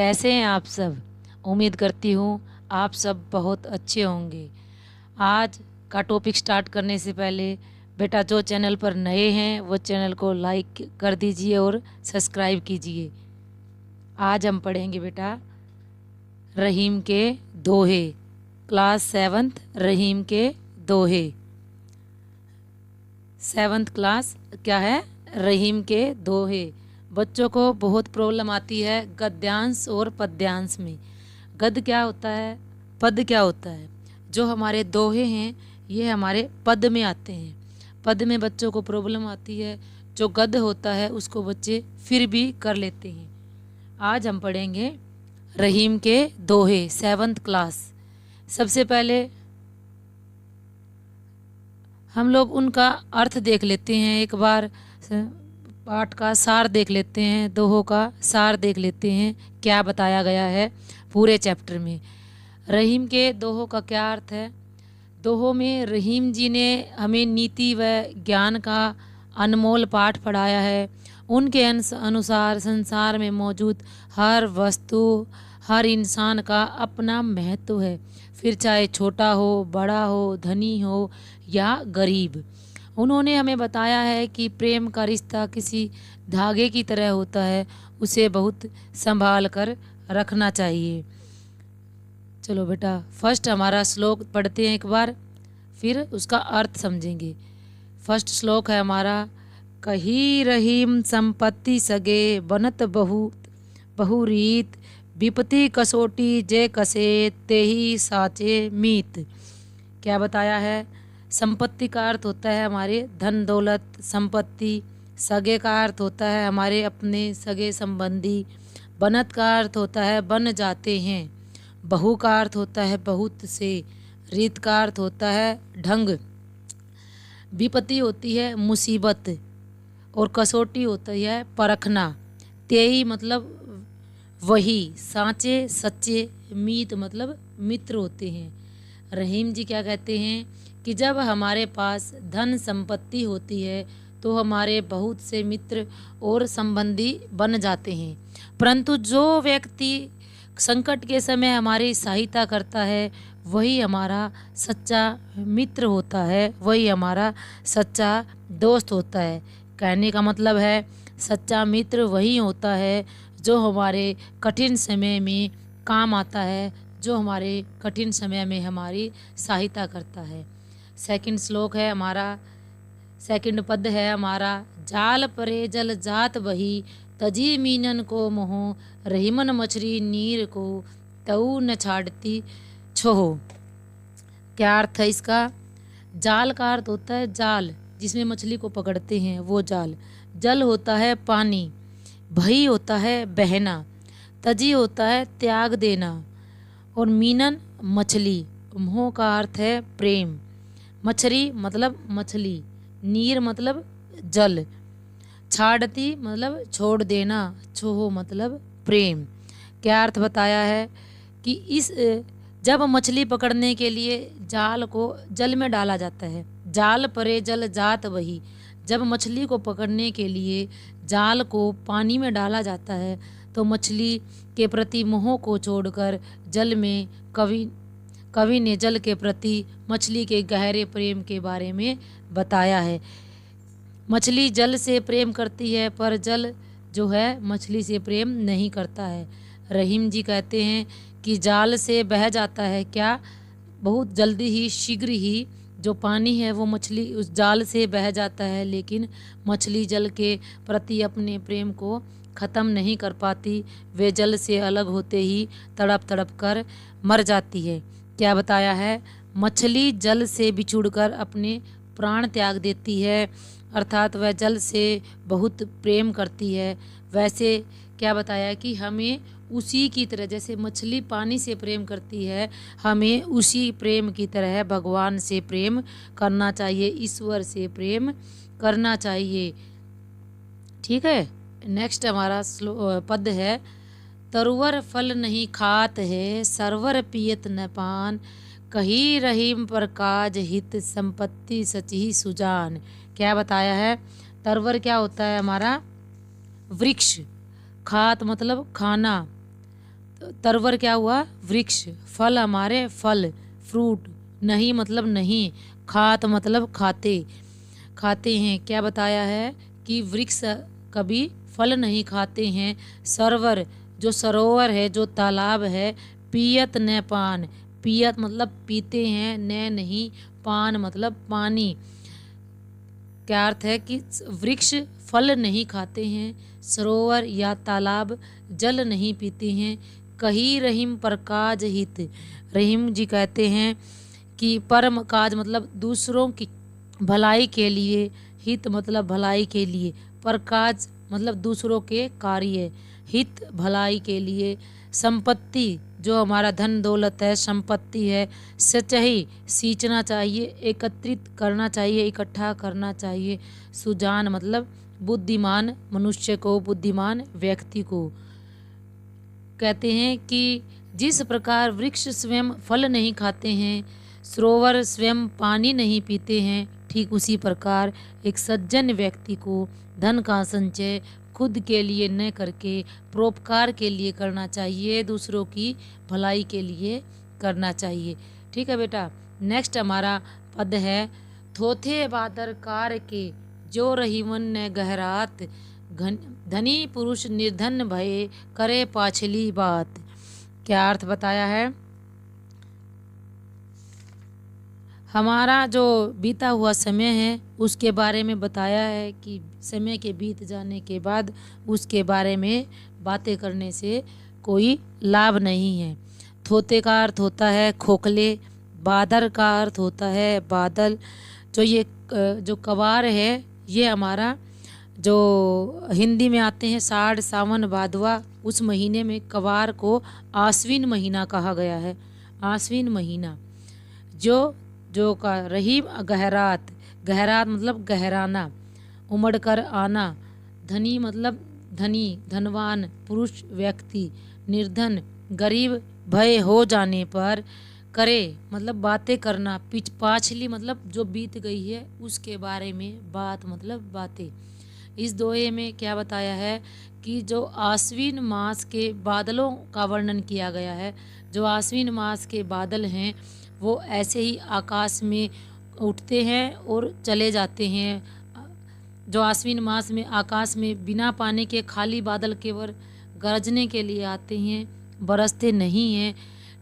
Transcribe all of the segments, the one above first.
कैसे हैं आप सब। उम्मीद करती हूँ आप सब बहुत अच्छे होंगे। आज का टॉपिक स्टार्ट करने से पहले बेटा जो चैनल पर नए हैं वो चैनल को लाइक कर दीजिए और सब्सक्राइब कीजिए। आज हम पढ़ेंगे बेटा रहीम के दोहे, क्लास 7th रहीम के दोहे। 7th क्लास क्या है, रहीम के दोहे। बच्चों को बहुत प्रॉब्लम आती है गद्यांश और पद्यांश में। गद्य क्या होता है, पद क्या होता है। जो हमारे दोहे हैं ये हमारे पद में आते हैं। पद में बच्चों को प्रॉब्लम आती है। जो गद्य होता है उसको बच्चे फिर भी कर लेते हैं। आज हम पढ़ेंगे रहीम के दोहे 7th क्लास। सबसे पहले हम लोग उनका अर्थ देख लेते हैं। एक बार पाठ का सार देख लेते हैं, दोहों का सार देख लेते हैं क्या बताया गया है पूरे चैप्टर में। रहीम के दोहों का क्या अर्थ है। दोहों में रहीम जी ने हमें नीति व ज्ञान का अनमोल पाठ पढ़ाया है। उनके अनुसार संसार में मौजूद हर वस्तु, हर इंसान का अपना महत्व है, फिर चाहे छोटा हो, बड़ा हो, धनी हो या गरीब। उन्होंने हमें बताया है कि प्रेम का रिश्ता किसी धागे की तरह होता है, उसे बहुत संभाल कर रखना चाहिए। चलो बेटा फर्स्ट हमारा श्लोक पढ़ते हैं एक बार, फिर उसका अर्थ समझेंगे। फर्स्ट श्लोक है हमारा, कही रहीम संपत्ति सगे बनत बहुरीत, विपत्ति कसोटी जे कसे तेही साचे मीत। क्या बताया है। संपत्ति का अर्थ होता है हमारे धन दौलत संपत्ति। सगे का अर्थ होता है हमारे अपने सगे संबंधी। बनत का अर्थ होता है बन जाते हैं। बहु का अर्थ होता है बहुत से। रीत का अर्थ होता है ढंग। विपत्ति होती है मुसीबत और कसौटी होती है परखना। तेई मतलब वही, साँचे सच्चे, मीत मतलब मित्र होते हैं। रहीम जी क्या कहते हैं कि जब हमारे पास धन संपत्ति होती है तो हमारे बहुत से मित्र और संबंधी बन जाते हैं, परंतु जो व्यक्ति संकट के समय हमारी सहायता करता है वही हमारा सच्चा मित्र होता है, वही हमारा सच्चा दोस्त होता है। कहने का मतलब है सच्चा मित्र वही होता है जो हमारे कठिन समय में काम आता है, जो हमारे कठिन समय में हमारी सहायता करता है। सेकंड श्लोक है हमारा, सेकंड पद है हमारा, जाल परे जल जात बही, तजी मीनन को मोह, रहीमन मछली नीर को तऊ न छाड़ती छोहो। क्या अर्थ है इसका। जाल का अर्थ होता है जाल जिसमें मछली को पकड़ते हैं वो जाल। जल होता है पानी। भई होता है बहना। तजी होता है त्याग देना। और मीनन मछली। मोह का अर्थ है प्रेम। मछली मतलब मछली। नीर मतलब जल। छाड़ती मतलब छोड़ देना। छोहो मतलब प्रेम। क्या अर्थ बताया है कि इस जब मछली पकड़ने के लिए जाल को जल में डाला जाता है, जाल परे जल जात वही, जब मछली को पकड़ने के लिए जाल को पानी में डाला जाता है तो मछली के प्रति मोह को छोड़कर जल में कवि ने जल के प्रति मछली के गहरे प्रेम के बारे में बताया है। मछली जल से प्रेम करती है पर जल जो है मछली से प्रेम नहीं करता है। रहीम जी कहते हैं कि जाल से बह जाता है क्या, बहुत जल्दी ही शीघ्र ही जो पानी है वो मछली उस जाल से बह जाता है, लेकिन मछली जल के प्रति अपने प्रेम को ख़त्म नहीं कर पाती। वे जल से अलग होते ही तड़प तड़प कर मर जाती है। क्या बताया है, मछली जल से बिछुड़कर अपने प्राण त्याग देती है, अर्थात वह जल से बहुत प्रेम करती है। वैसे क्या बताया कि हमें उसी की तरह, जैसे मछली पानी से प्रेम करती है, हमें उसी प्रेम की तरह भगवान से प्रेम करना चाहिए, ईश्वर से प्रेम करना चाहिए। ठीक है। नेक्स्ट हमारा पद है, तरुवर फल नहीं खात है, सरवर पियत न पान, कही रहीम पर काज हित, संपत्ति सची सुजान। क्या बताया है। तरवर क्या होता है हमारा वृक्ष। खात मतलब खाना। तरवर क्या हुआ, वृक्ष। फल हमारे, फल, फ्रूट। नहीं मतलब नहीं, खात मतलब खाते, खाते हैं। क्या बताया है कि वृक्ष कभी फल नहीं खाते हैं। सरोवर, जो सरोवर है, जो तालाब है। पियत न पान, पियत मतलब पीते हैं, न नहीं, पान मतलब पानी। क्या अर्थ है कि वृक्ष फल नहीं खाते हैं, सरोवर या तालाब जल नहीं पीते हैं। कही रहीम पर काज हित, रहीम जी कहते हैं कि परम काज मतलब दूसरों की भलाई के लिए, हित मतलब भलाई के लिए, पर काज मतलब दूसरों के कार्य, हित भलाई के लिए। संपत्ति, जो हमारा धन दौलत है, संपत्ति है। सच्चाई, सींचना चाहिए, एकत्रित करना चाहिए, इकट्ठा करना चाहिए। सुजान मतलब बुद्धिमान मनुष्य को, बुद्धिमान व्यक्ति को। कहते हैं कि जिस प्रकार वृक्ष स्वयं फल नहीं खाते हैं, सरोवर स्वयं पानी नहीं पीते हैं, ठीक उसी प्रकार एक सज्जन व्यक्ति को धन का संचय खुद के लिए न करके परोपकार के लिए करना चाहिए, दूसरों की भलाई के लिए करना चाहिए। ठीक है बेटा। नेक्स्ट हमारा पद है, थोथे बादर कार के जो रहीवन ने गहरात, धनी पुरुष निर्धन भये करे पाछली बात। क्या अर्थ बताया है, हमारा जो बीता हुआ समय है उसके बारे में बताया है कि समय के बीत जाने के बाद उसके बारे में बातें करने से कोई लाभ नहीं है। थोते का अर्थ होता है खोखले, बादर का अर्थ होता है बादल। जो ये जो कवार है, ये हमारा जो हिंदी में आते हैं साढ़ सावन भादवा, उस महीने में कवार को आश्विन महीना कहा गया है। आश्विन महीना। जो का रहीम गहरात, गहरात मतलब गहराना, उमड़ कर आना। धनी मतलब धनी, धनवान पुरुष व्यक्ति। निर्धन गरीब भय हो जाने पर। करे मतलब बातें करना। पाछली मतलब जो बीत गई है उसके बारे में, बात मतलब बातें। इस दोहे में क्या बताया है कि जो आश्विन मास के बादलों का वर्णन किया गया है। जो आश्विन मास के बादल हैं वो ऐसे ही आकाश में उठते हैं और चले जाते हैं। जो आश्विन मास में आकाश में बिना पानी के खाली बादल केवल गरजने के लिए आते हैं, बरसते नहीं हैं।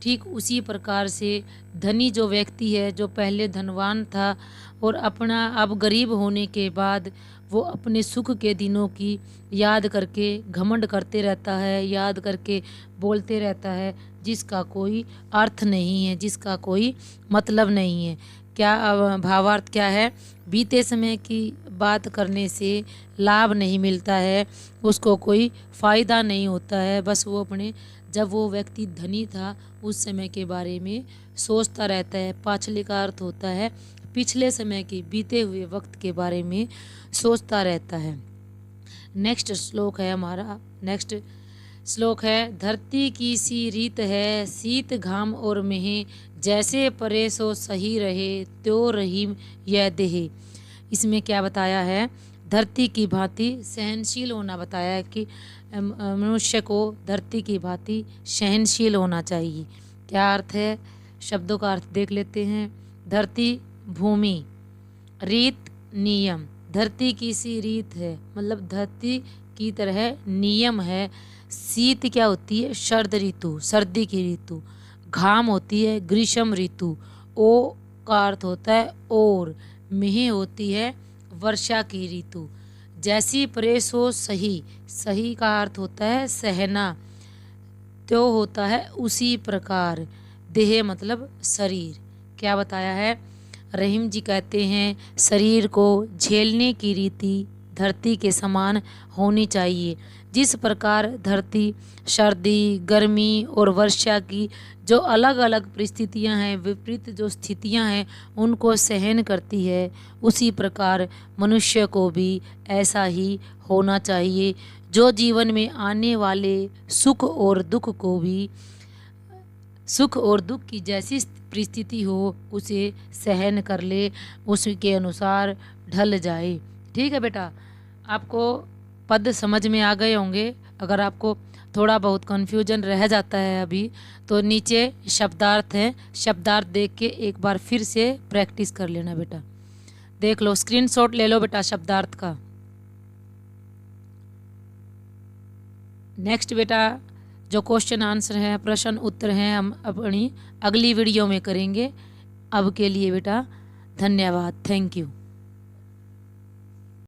ठीक उसी प्रकार से धनी जो व्यक्ति है, जो पहले धनवान था और अपना अब गरीब होने के बाद वो अपने सुख के दिनों की याद करके घमंड करते रहता है, याद करके बोलते रहता है, जिसका कोई अर्थ नहीं है, जिसका कोई मतलब नहीं है। क्या भावार्थ क्या है, बीते समय की बात करने से लाभ नहीं मिलता है, उसको कोई फ़ायदा नहीं होता है। बस वो अपने, जब वो व्यक्ति धनी था उस समय के बारे में सोचता रहता है। पाछले का अर्थ होता है पिछले समय के, बीते हुए वक्त के बारे में सोचता रहता है। नेक्स्ट श्लोक है हमारा, नेक्स्ट श्लोक है, धरती की सी रीत है शीत घाम और मेह, जैसे परे सो सही रहे त्यो रहीम यह देह। इसमें क्या बताया है, धरती की भांति सहनशील होना बताया है कि मनुष्य को धरती की भांति सहनशील होना चाहिए। क्या अर्थ है, शब्दों का अर्थ देख लेते हैं। धरती भूमि, रीत नियम, धरती की सी रीत है मतलब धरती की तरह नियम है। शीत क्या होती है, शरद ऋतु, सर्दी की ऋतु। घाम होती है ग्रीष्म ऋतु। ओ का अर्थ होता है और, मेह होती है वर्षा की ऋतु। जैसी प्रेस हो सही, सही का अर्थ होता है सहना, त्यो होता है उसी प्रकार। देह मतलब शरीर। क्या बताया है, रहीम जी कहते हैं शरीर को झेलने की रीति धरती के समान होनी चाहिए। जिस प्रकार धरती सर्दी, गर्मी और वर्षा की जो अलग अलग परिस्थितियां हैं, विपरीत जो स्थितियां हैं, उनको सहन करती है, उसी प्रकार मनुष्य को भी ऐसा ही होना चाहिए, जो जीवन में आने वाले सुख और दुख को भी, सुख और दुख की जैसी परिस्थिति हो उसे सहन कर ले, उसके अनुसार ढल जाए। ठीक है बेटा, आपको पद समझ में आ गए होंगे। अगर आपको थोड़ा बहुत कन्फ्यूजन रह जाता है अभी, तो नीचे शब्दार्थ हैं, शब्दार्थ देख के एक बार फिर से प्रैक्टिस कर लेना बेटा। देख लो, स्क्रीनशॉट ले लो बेटा शब्दार्थ का। नेक्स्ट बेटा जो क्वेश्चन आंसर है, प्रश्न उत्तर हैं, हम अपनी अगली वीडियो में करेंगे। अब के लिए बेटा धन्यवाद, थैंक यू।